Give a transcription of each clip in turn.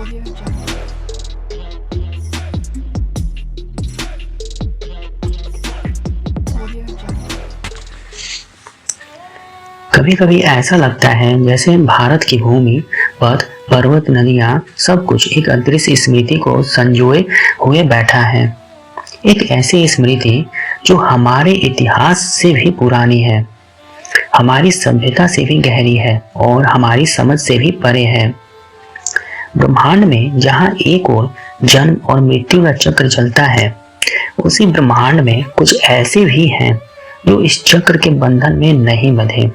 Audio Jungle. Audio Jungle. कभी कभी ऐसा लगता है जैसे भारत की भूमि, पथ, पर्वत, नदियां सब कुछ एक अदृश्य स्मृति को संजोए हुए बैठा है। एक ऐसी स्मृति जो हमारे इतिहास से भी पुरानी है, हमारी सभ्यता से भी गहरी है और हमारी समझ से भी परे है। ब्रह्मांड में जहाँ एक ओर जन्म और मृत्यु का चक्र चलता है, उसी ब्रह्मांड में कुछ ऐसे भी हैं जो इस चक्र के बंधन में नहीं बंधे।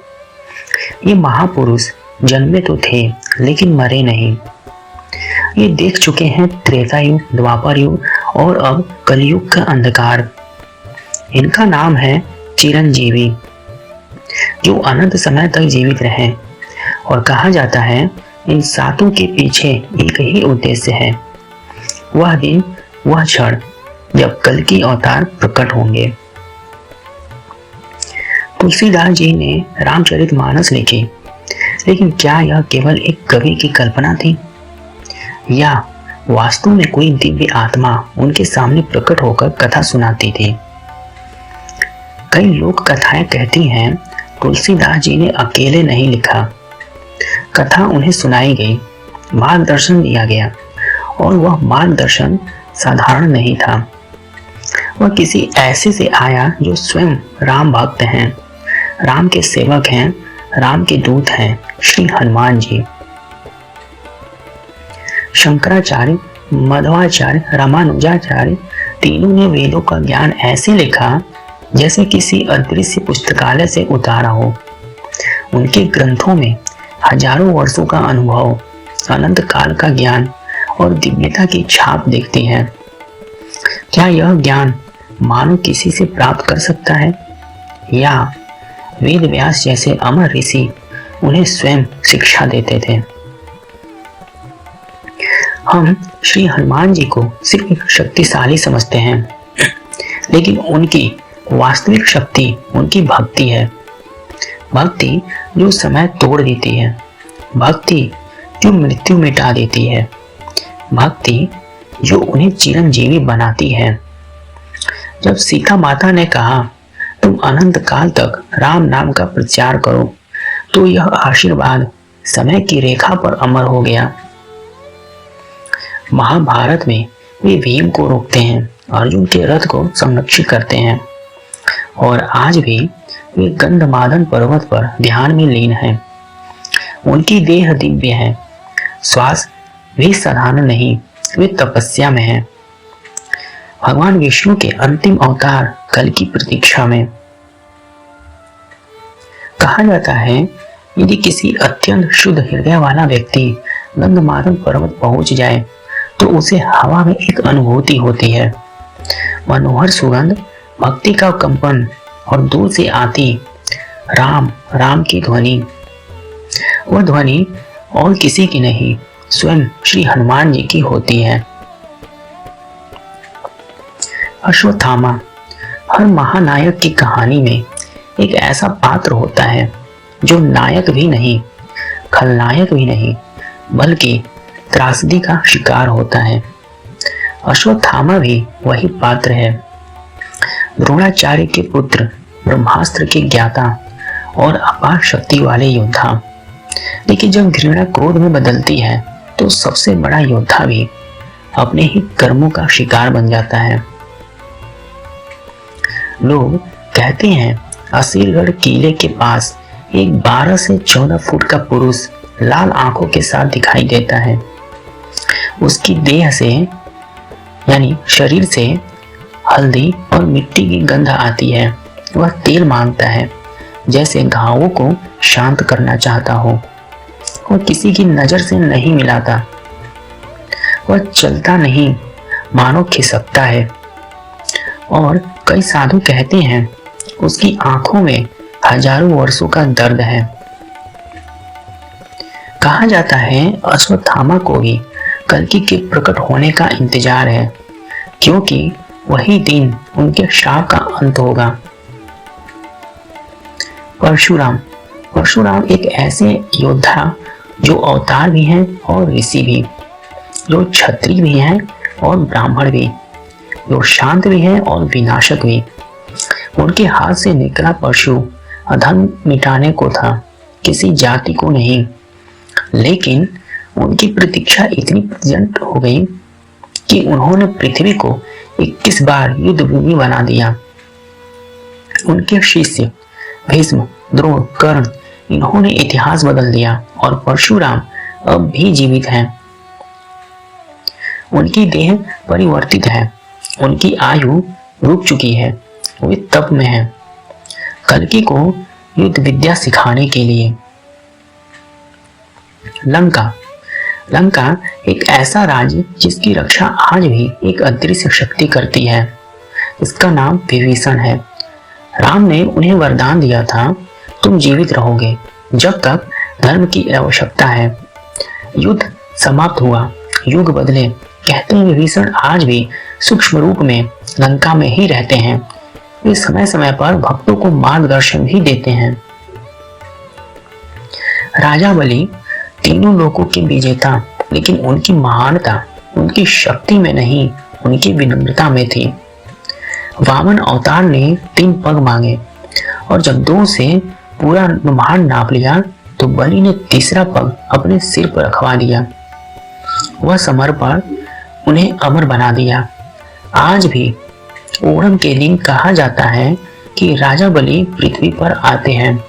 ये महापुरुष जन्मे तो थे लेकिन मरे नहीं। ये देख चुके हैं त्रेता युग, द्वापर युग और अब कलयुग का अंधकार। इनका नाम है चिरंजीवी, जो अनंत समय तक जीवित रहे। और कहा जाता है इन सातों के पीछे एक ही उद्देश्य है, वह दिन, वह क्षण जब कल की अवतार प्रकट होंगे। तुलसीदास जी ने रामचरितमानस लिखी, लेकिन क्या यह केवल एक कवि की कल्पना थी या वास्तव में कोई दिव्य आत्मा उनके सामने प्रकट होकर कथा सुनाती थी? कई लोक कथाएं कहती हैं तुलसीदास जी ने अकेले नहीं लिखा, कथा उन्हें सुनाई गई, मार्गदर्शन दिया गया और वह मार्गदर्शन साधारण नहीं था। वह किसी ऐसे से आया जो स्वयं राम भक्त हैं, राम के सेवक हैं, राम के दूत हैं, श्री हनुमान जी। शंकराचार्य, मध्वाचार्य, रामानुजाचार्य तीनों ने वेदों का ज्ञान ऐसे लिखा जैसे किसी अदृश्य पुस्तकालय से उतारा हो। उनके ग्रंथों में हजारों वर्षों का अनुभव, अनंत काल का ज्ञान और दिव्यता की छाप दिखती है। क्या यह ज्ञान मानव किसी से प्राप्त कर सकता है या वेद व्यास जैसे अमर ऋषि उन्हें स्वयं शिक्षा देते थे? हम श्री हनुमान जी को सिर्फ एक शक्तिशाली समझते हैं, लेकिन उनकी वास्तविक शक्ति उनकी भक्ति है। भक्ति जो समय तोड़ देती है, भक्ति जो मृत्यु मिटा देती है, भक्ति जो उन्हें चिरंजीवी बनाती है। जब सीता माता ने कहा तुम अनंत काल तक राम नाम का प्रचार करो, तो यह आशीर्वाद समय की रेखा पर अमर हो गया। महाभारत में वे भीम को रोकते हैं, अर्जुन के रथ को संरक्षित करते हैं और आज भी वे गंधमादन पर्वत पर ध्यान में लीन हैं। उनकी देह दिव्य है, श्वास भी साधारण नहीं, वे तपस्या में हैं, भगवान विष्णु के अंतिम अवतार कल की प्रतीक्षा में। कहा जाता है यदि किसी अत्यंत शुद्ध हृदय वाला व्यक्ति गंधमादन पर्वत पहुंच जाए तो उसे हवा में एक अनुभूति होती है, मनोहर सुगंध, भक्ति का कंपन और दूर से आती राम राम की ध्वनि। वह ध्वनि और किसी की नहीं, स्वयं श्री हनुमान जी की होती है। अश्वत्थामा, हर महानायक की कहानी में एक ऐसा पात्र होता है जो नायक भी नहीं, खलनायक भी नहीं, बल्कि त्रासदी का शिकार होता है। अश्वत्थामा भी वही पात्र है। द्रोणाचार्य के पुत्र, ब्रह्मास्त्र के ज्ञाता और अपार शक्ति वाले योद्धा। लेकिन जब घृणा क्रोध में बदलती है तो सबसे बड़ा योद्धा भी अपने ही कर्मों का शिकार बन जाता है। लोग कहते हैं असीलगढ़ किले के पास एक 12 से 14 फुट का पुरुष लाल आंखों के साथ दिखाई देता है। उसकी देह से यानी शरीर से हल्दी और मिट्टी की गंध आती है। वह तेल मांगता है, जैसे घावों को शांत करना चाहता हो। वह किसी की नजर से नहीं मिलाता। वह चलता नहीं, मानो खिसकता है। और कई साधु कहते हैं उसकी आंखों में हजारों वर्षों का दर्द है। कहा जाता है अश्वत्थामा को भी कल्कि के प्रकट होने का इंतजार है, क्योंकि वही दिन उनके शाप का अंत होगा। परशुराम एक ऐसे योद्धा जो अवतार भी हैं और ऋषि भी। जो क्षत्रिय भी हैं और ब्राह्मण भी, जो शांत भी हैं और विनाशक भी। उनके हाथ से निकला परशु अधर्म मिटाने को था, किसी जाति को नहीं। लेकिन उनकी प्रतीक्षा इतनी प्रचंड हो गई कि उन्होंने पृथ्वी को 21 बार युद्ध भूमि बना दिया। उनके शिष्य भीष्म, द्रोण, कर्ण, इन्होंने इतिहास बदल दिया और परशुराम अब भी जीवित हैं। उनकी देह परिवर्तित है, उनकी आयु रुक चुकी है, वे तप में हैं, कल्कि को युद्ध विद्या सिखाने के लिए। लंका एक ऐसा राज्य जिसकी रक्षा आज भी एक अदृश्य शक्ति करती है। इसका नाम विभीषण है। राम ने उन्हें वरदान दिया था, तुम जीवित रहोगे जब तक धर्म की आवश्यकता है। युद्ध समाप्त हुआ, युग बदले। कहते हैं विभीषण आज भी सूक्ष्म रूप में लंका में ही रहते हैं। वे समय समय पर भक्तों को मार्गदर्शन भी देते हैं। राजा बलि तीनों लोकों के विजेता, लेकिन उनकी महानता उनकी शक्ति में नहीं, उनकी विनम्रता में थी। वामन अवतार ने 3 पग मांगे और जब 2 से पूरा ब्रह्मांड नाप लिया तो बलि ने तीसरा पग अपने सिर पर रखवा दिया। वह समर्पण उन्हें अमर बना दिया। आज भी ओणम के दिन कहा जाता है कि राजा बलि पृथ्वी पर आते हैं।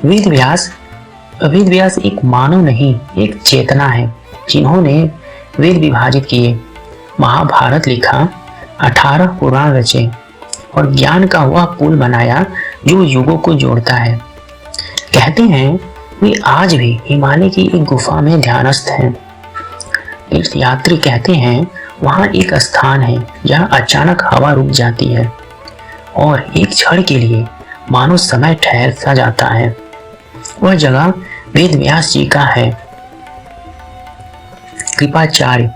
वेद व्यास एक मानव नहीं, एक चेतना है, जिन्होंने वेद विभाजित किए, महाभारत लिखा, 18 पुराण रचे और ज्ञान का वह पुल बनाया जो युगों को जोड़ता है। कहते हैं वे आज भी हिमालय की एक गुफा में ध्यानस्थ हैं। तीर्थयात्री कहते हैं वहां एक स्थान है जहां अचानक हवा रुक जाती है और एक क्षण के लिए मानो समय ठहर सा जाता है। वह जगह वेद व्यास जी का है। कृपाचार्य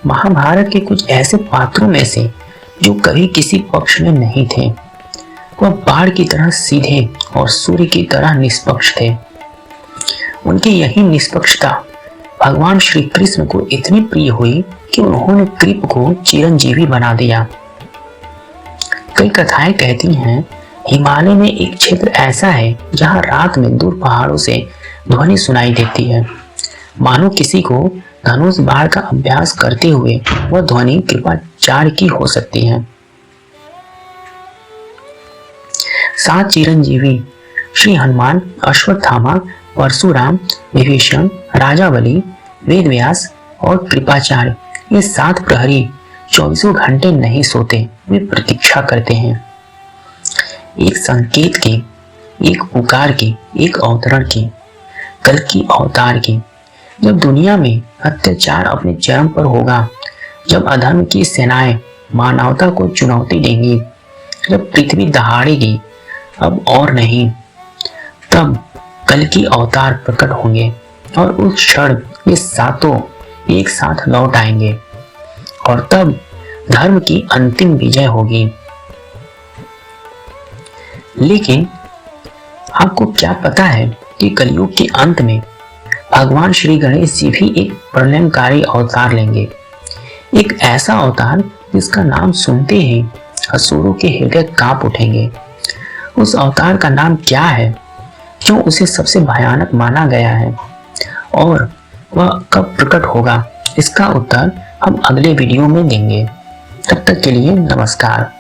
महाभारत के कुछ ऐसे पात्रों में से जो कभी किसी पक्ष में नहीं थे। वह बाढ़ की तरह सीधे और सूर्य की तरह निष्पक्ष थे। उनकी यही निष्पक्षता भगवान श्री कृष्ण को इतनी प्रिय हुई कि उन्होंने कृप को चिरंजीवी बना दिया। कई कथाएं कहती हैं हिमालय में एक क्षेत्र ऐसा है जहां रात में दूर पहाड़ों से ध्वनि सुनाई देती है, मानो किसी को धनुष बाण का अभ्यास करते हुए वह ध्वनि कृपाचार्य की हो सकती है। 7 चिरंजीवी श्री हनुमान, अश्वत्थामा, परशुराम, विभीषण, राजा बलि, वेद व्यास और कृपाचार्य, ये 7 प्रहरी 24 घंटे नहीं सोते, वे प्रतीक्षा करते हैं। एक संकेत की, एक पुकार की, एक अवतरण की, कल की अवतार की। जब दुनिया में अत्याचार अपने चरम पर होगा, जब अधर्म की सेनाएं मानवता को चुनौती देंगी, जब पृथ्वी दहाड़ेगी अब और नहीं, तब कल की अवतार प्रकट होंगे और उस क्षण ये 7 एक साथ लौट आएंगे और तब धर्म की अंतिम विजय होगी। लेकिन आपको क्या पता है कि कलयुग के अंत में भगवान श्री गणेश जी भी एक प्रलयंकारी अवतार लेंगे। एक ऐसा अवतार जिसका नाम सुनते ही असुरों के हृदय कांप उठेंगे। उस अवतार का नाम क्या है, क्यों उसे सबसे भयानक माना गया है और वह कब प्रकट होगा, इसका उत्तर हम अगले वीडियो में देंगे। तब तक के लिए नमस्कार।